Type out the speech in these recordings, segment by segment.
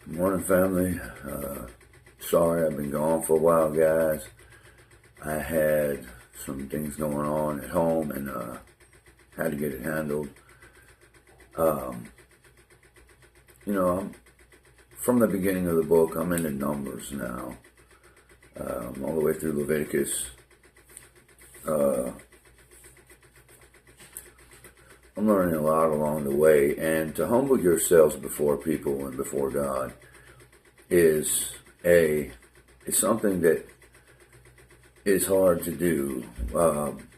Morning, family. Sorry I've been gone for a while, guys. I had some things going on at home and had to get it handled. Um, I'm from the beginning of the book. I'm into Numbers now, all the way through Leviticus. I'm learning a lot along the way, and to humble yourselves before people and before God is something that is hard to do.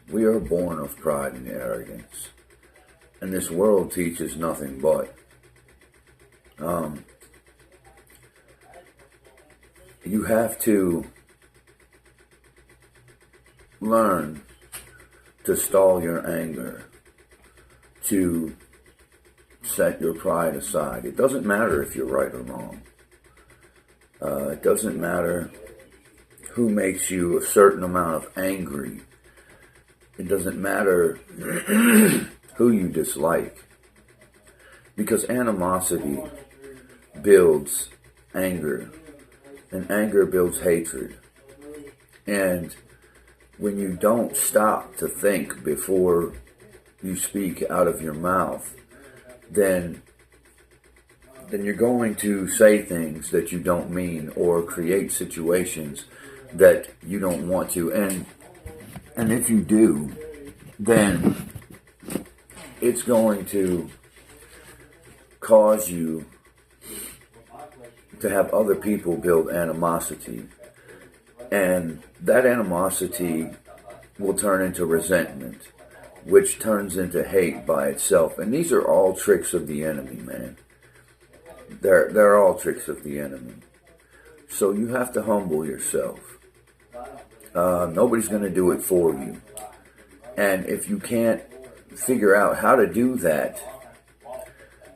We are born of pride and arrogance, and this world teaches nothing but. You have to learn to stall your anger, to set your pride aside. It doesn't matter if you're right or wrong. It doesn't matter who makes you a certain amount of angry. It doesn't matter who you dislike. Because animosity builds anger, and anger builds hatred. And when you don't stop to think before you speak out of your mouth, then you're going to say things that you don't mean or create situations that you don't want to. And if you do, then it's going to cause you to have other people build animosity. And that animosity will turn into resentment, which turns into hate by itself. And these are all tricks of the enemy, man. They're all tricks of the enemy. So you have to humble yourself. Nobody's going to do it for you. And if you can't figure out how to do that,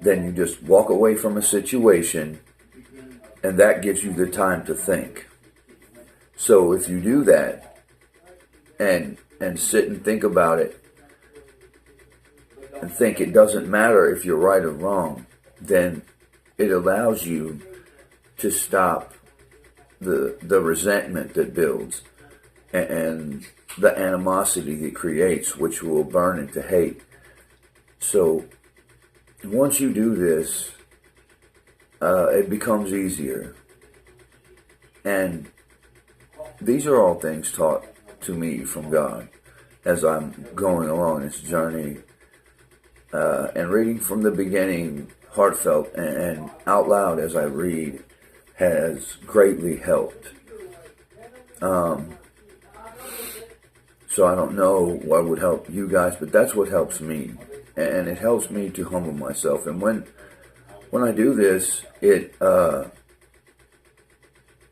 then you just walk away from a situation, and that gives you the time to think. So if you do that and sit and think about it and think it doesn't matter if you're right or wrong, then it allows you to stop the resentment that builds and the animosity that creates, which will burn into hate. So once you do this, it becomes easier. And these are all things taught to me from God as I'm going along this journey, and reading from the beginning, heartfelt and out loud as I read, has greatly helped. So I don't know what would help you guys, but that's what helps me. And it helps me to humble myself. And when I do this, it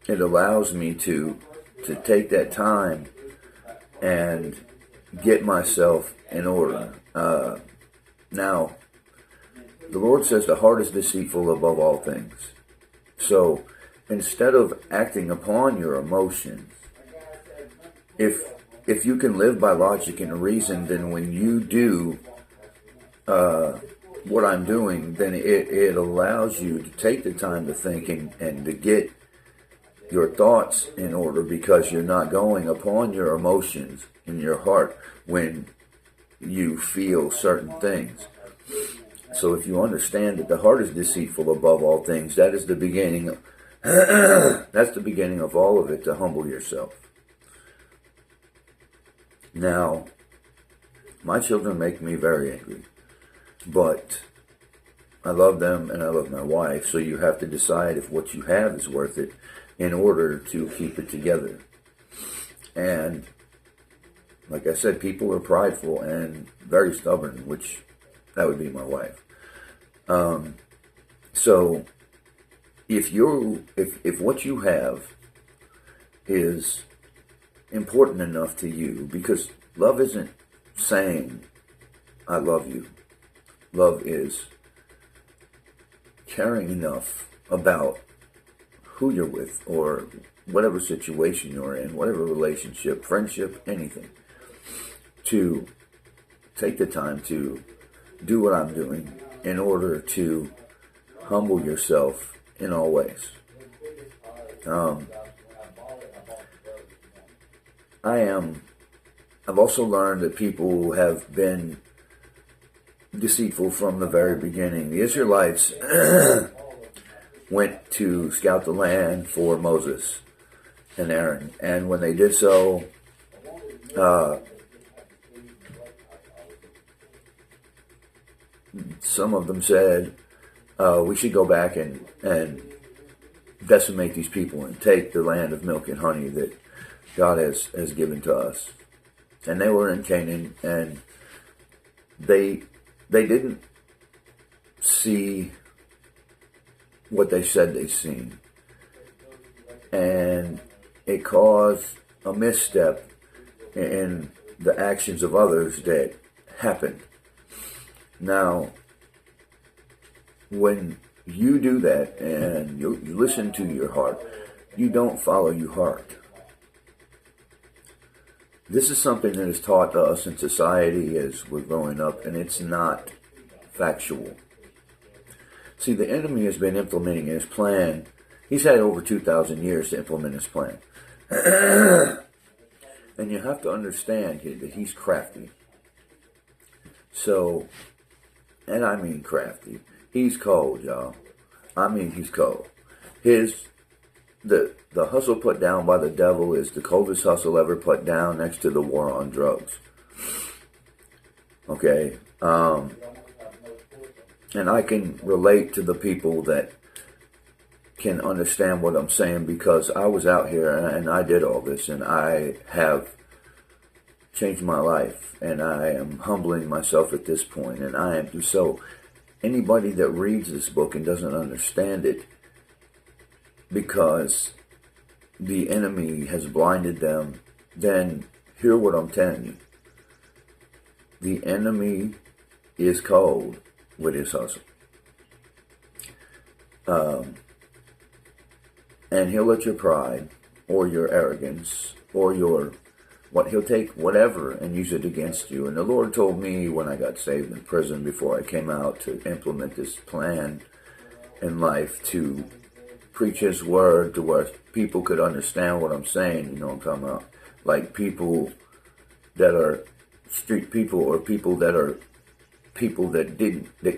allows me to take that time and get myself in order. Now, the Lord says the heart is deceitful above all things. So instead of acting upon your emotions, if you can live by logic and reason, then when you do what I'm doing, then it allows you to take the time to think and to get your thoughts in order, because you're not going upon your emotions in your heart when you feel certain things. So if you understand that the heart is deceitful above all things, that is the beginning of, that's the beginning of all of it, to humble yourself. Now, my children make me very angry, but I love them and I love my wife, so you have to decide if what you have is worth it in order to keep it together. And like I said, people are prideful and very stubborn, which that would be my wife. So if what you have is important enough to you, because love isn't saying I love you. Love is caring enough about who you're with, or whatever situation you're in, whatever relationship, friendship, anything, to take the time to do what I'm doing in order to humble yourself in all ways. I've also learned that people have been deceitful from the very beginning. The Israelites went to scout the land for Moses and Aaron, and when they did so, some of them said, we should go back and decimate these people and take the land of milk and honey that God has given to us. And they were in Canaan, and they didn't see what they said they seen. And it caused a misstep in the actions of others that happened. Now, when you do that and you listen to your heart, you don't follow your heart. This is something that is taught to us in society as we're growing up, and it's not factual. See, the enemy has been implementing his plan. He's had over 2,000 years to implement his plan. And you have to understand that he's crafty. So, and I mean crafty. He's cold, y'all. I mean, he's cold. The hustle put down by the devil is the coldest hustle ever put down, next to the war on drugs. Okay? And I can relate to the people that can understand what I'm saying, because I was out here and I did all this, and I have changed my life, and I am humbling myself at this point, and I am so. Anybody that reads this book and doesn't understand it because the enemy has blinded them, then hear what I'm telling you. The enemy is cold with his hustle. And he'll let your pride or your arrogance or he'll take whatever and use it against you. And the Lord told me when I got saved in prison, before I came out, to implement this plan in life, to preach his word to where people could understand what I'm saying. You know what I'm talking about? Like people that are street people, or people that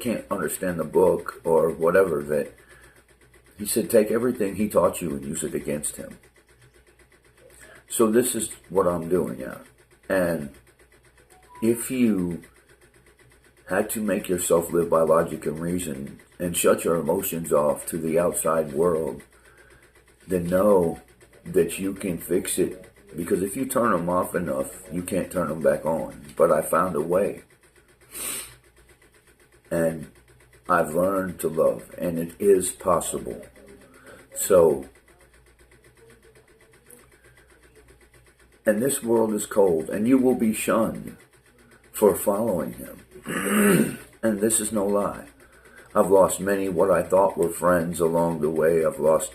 can't understand the book or whatever, that he said, take everything he taught you and use it against him. So this is what I'm doing now. And if you had to make yourself live by logic and reason and shut your emotions off to the outside world, then know that you can fix it. Because if you turn them off enough, you can't turn them back on. But I found a way. And I've learned to love, and it is possible. So, and this world is cold, and you will be shunned for following him. And this is no lie. I've lost many what I thought were friends along the way. I've lost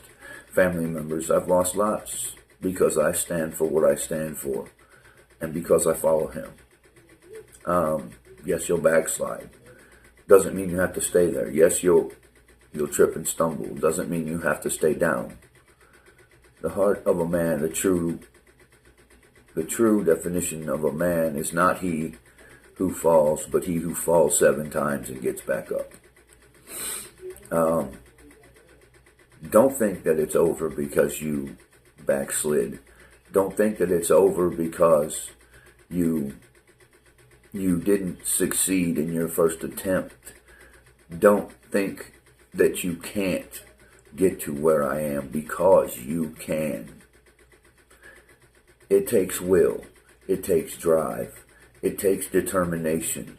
family members. I've lost lots because I stand for what I stand for, and because I follow him. Yes, you'll backslide. Doesn't mean you have to stay there. Yes, you'll trip and stumble. Doesn't mean you have to stay down. The heart of a man, the true definition of a man is not he who falls, but he who falls 7 times and gets back up. Don't think that it's over because you backslid. Don't think that it's over because you didn't succeed in your first attempt. Don't think that you can't get to where I am, because you can. It takes will. It takes drive. It takes determination.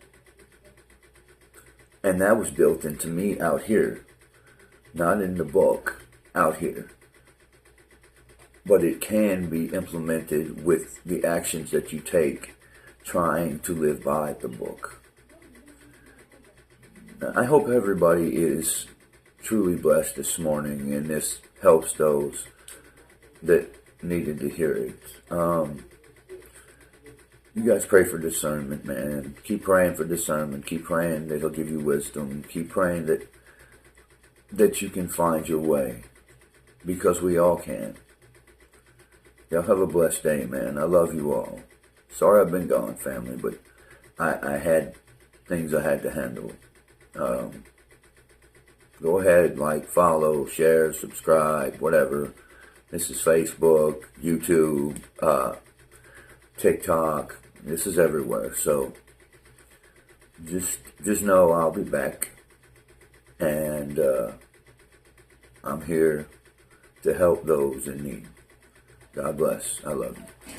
And that was built into me out here. Not in the book, out here. But it can be implemented with the actions that you take trying to live by the book. I hope everybody is truly blessed this morning, and this helps those that needed to hear it. You guys pray for discernment, man. Keep praying for discernment. Keep praying that he'll give you wisdom. Keep praying that that you can find your way, because we all can. Y'all have a blessed day, man. I love you all. Sorry I've been gone, family, but I had things I had to handle. Go ahead, like, follow, share, subscribe, whatever. This is Facebook, YouTube, TikTok. This is everywhere. So just know I'll be back, and I'm here to help those in need. God bless. I love you.